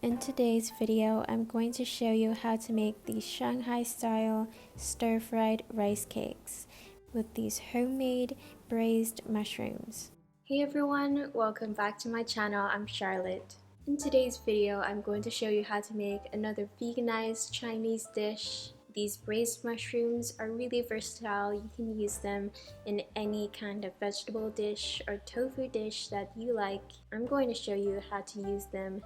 In today's video, I'm going to show you how to make these Shanghai style stir-fried rice cakes with these homemade braised mushrooms. Hey everyone, welcome back to my channel. I'm Charlotte. In today's video, I'm going to show you how to make another veganized Chinese dish. These braised mushrooms are really versatile. You can use them in any kind of vegetable dish or tofu dish that you like. I'm going to show you how to use them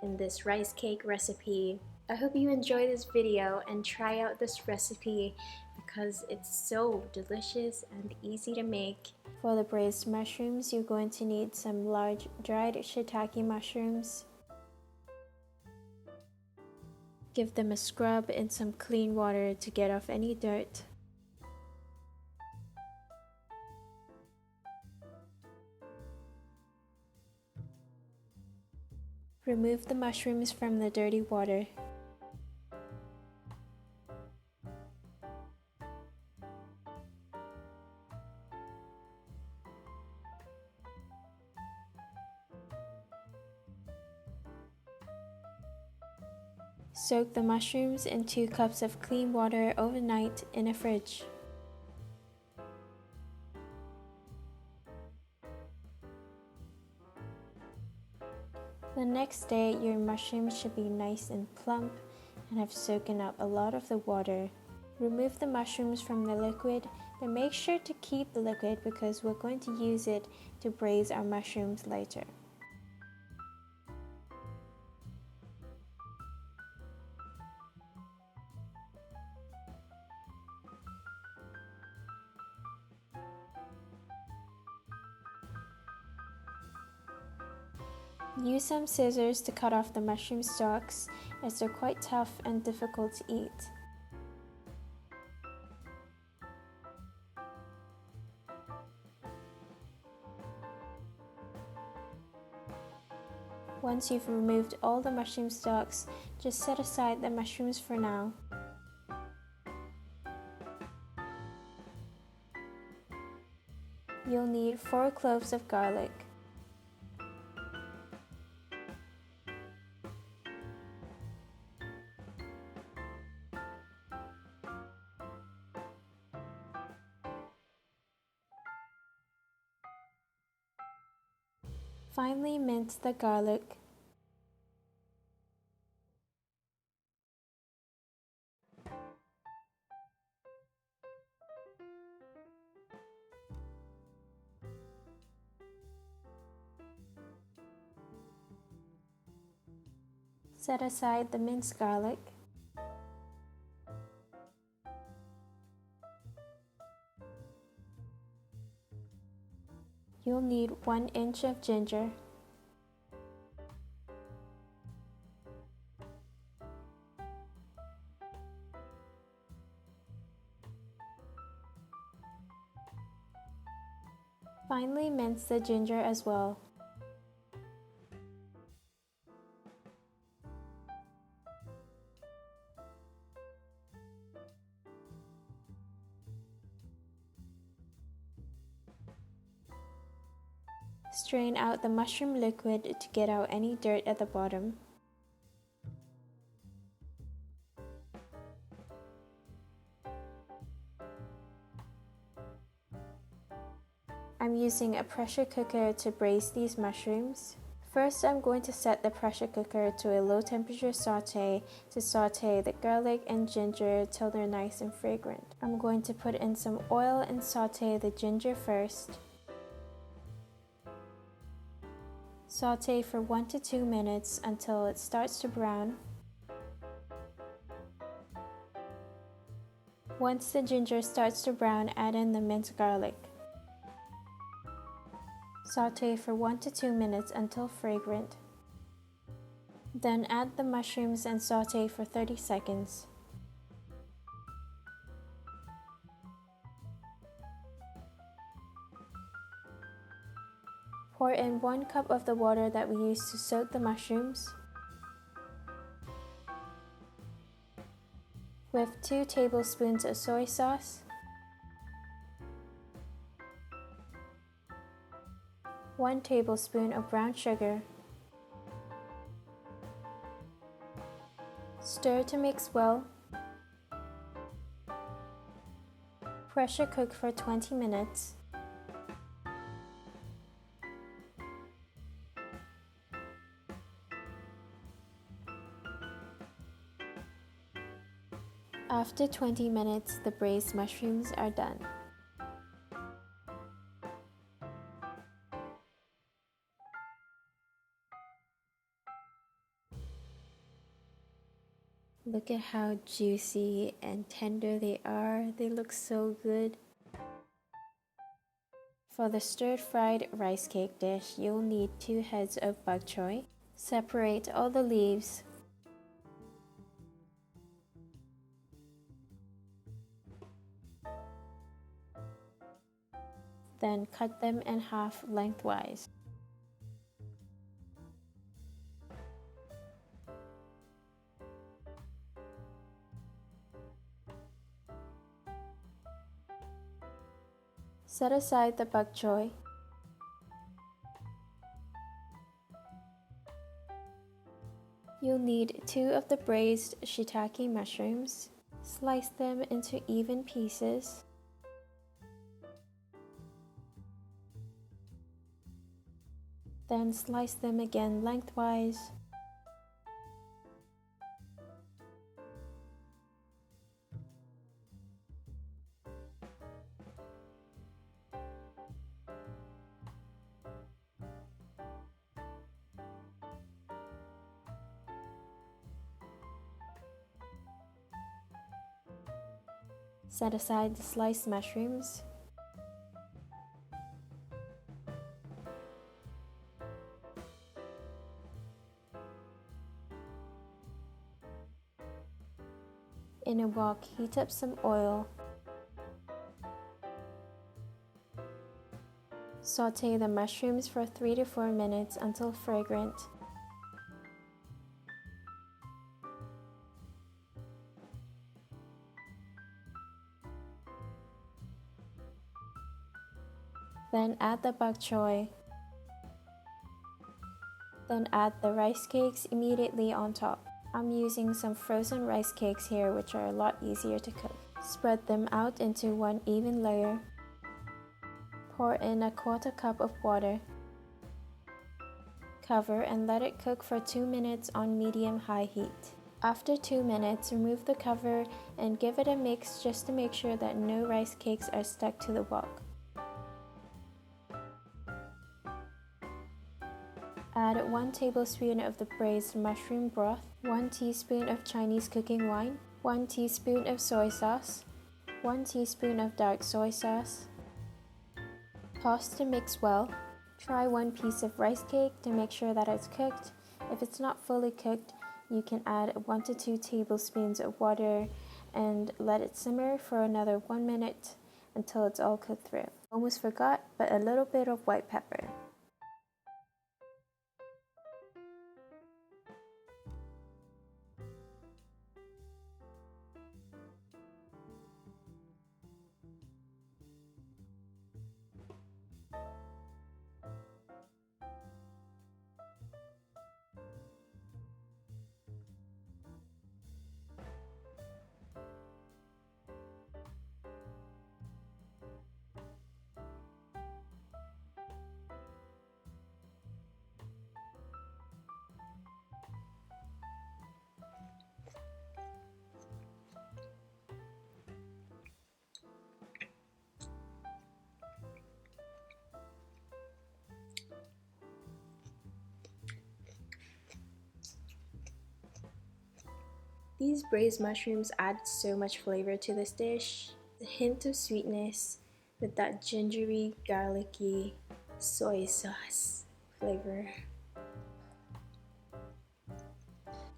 in this rice cake recipe. I hope you enjoy this video and try out this recipe because it's so delicious and easy to make. For the braised mushrooms, you're going to need some large dried shiitake mushrooms. Give them a scrub in some clean water to get off any dirt. Remove the mushrooms from the dirty water. Soak the mushrooms in 2 cups of clean water overnight in a fridge. The next day, your mushrooms should be nice and plump and have soaken up a lot of the water. Remove the mushrooms from the liquid, but make sure to keep the liquid because we're going to use it to braise our mushrooms later. Use some scissors to cut off the mushroom stalks as they're quite tough and difficult to eat. Once you've removed all the mushroom stalks, just set aside the mushrooms for now. You'll need 4 cloves of garlic. Finely mince the garlic. Set aside the minced garlic. You'll need 1 inch of ginger. Finely mince the ginger as well. Strain out the mushroom liquid to get out any dirt at the bottom. I'm using a pressure cooker to braise these mushrooms. First, I'm going to set the pressure cooker to a low temperature saute to saute the garlic and ginger till they're nice and fragrant. I'm going to put in some oil and saute the ginger first. Saute for 1 to 2 minutes until it starts to brown. Once the ginger starts to brown, add in the minced garlic. Saute for 1 to 2 minutes until fragrant. Then add the mushrooms and saute for 30 seconds. Pour in 1 cup of the water that we used to soak the mushrooms, with 2 tablespoons of soy sauce, 1 tablespoon of brown sugar, Stir to mix well. Pressure cook for 20 minutes. After 20 minutes, the braised mushrooms are done. Look at how juicy and tender they are. They look so good. For the stir-fried rice cake dish, you'll need 2 heads of bok choy. Separate all the leaves. Then cut them in half lengthwise. Set aside the bok choy. You'll need 2 of the braised shiitake mushrooms. Slice them into even pieces. Then slice them again lengthwise. Set aside the sliced mushrooms. In a wok, heat up some oil. Saute the mushrooms for 3 to 4 minutes until fragrant. Then add the bok choy. Then add the rice cakes immediately on top. I'm using some frozen rice cakes here, which are a lot easier to cook. Spread them out into one even layer. Pour in a 1/4 cup of water. Cover and let it cook for 2 minutes on medium-high heat. After 2 minutes, remove the cover and give it a mix just to make sure that no rice cakes are stuck to the wok. Add 1 tablespoon of the braised mushroom broth, 1 teaspoon of Chinese cooking wine, 1 teaspoon of soy sauce, 1 teaspoon of dark soy sauce. Toss to mix well. Try 1 piece of rice cake to make sure that it's cooked. If it's not fully cooked, you can add 1 to 2 tablespoons of water and let it simmer for another 1 minute until it's all cooked through. Almost forgot, but a little bit of white pepper. These braised mushrooms add so much flavor to this dish. A hint of sweetness with that gingery, garlicky soy sauce flavor.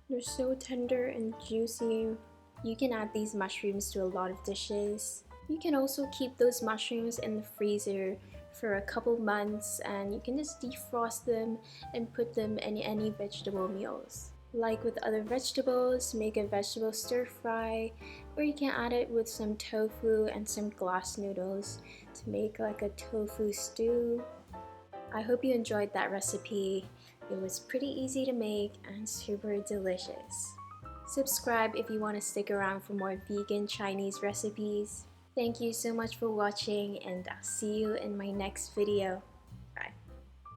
They're so tender and juicy. You can add these mushrooms to a lot of dishes. You can also keep those mushrooms in the freezer for a couple months and you can just defrost them and put them in any vegetable meals. Like with other vegetables, make a vegetable stir fry, or you can add it with some tofu and some glass noodles to make like a tofu stew. I hope you enjoyed that recipe. It was pretty easy to make and super delicious. Subscribe if you want to stick around for more vegan Chinese recipes. Thank you so much for watching, and I'll see you in my next video.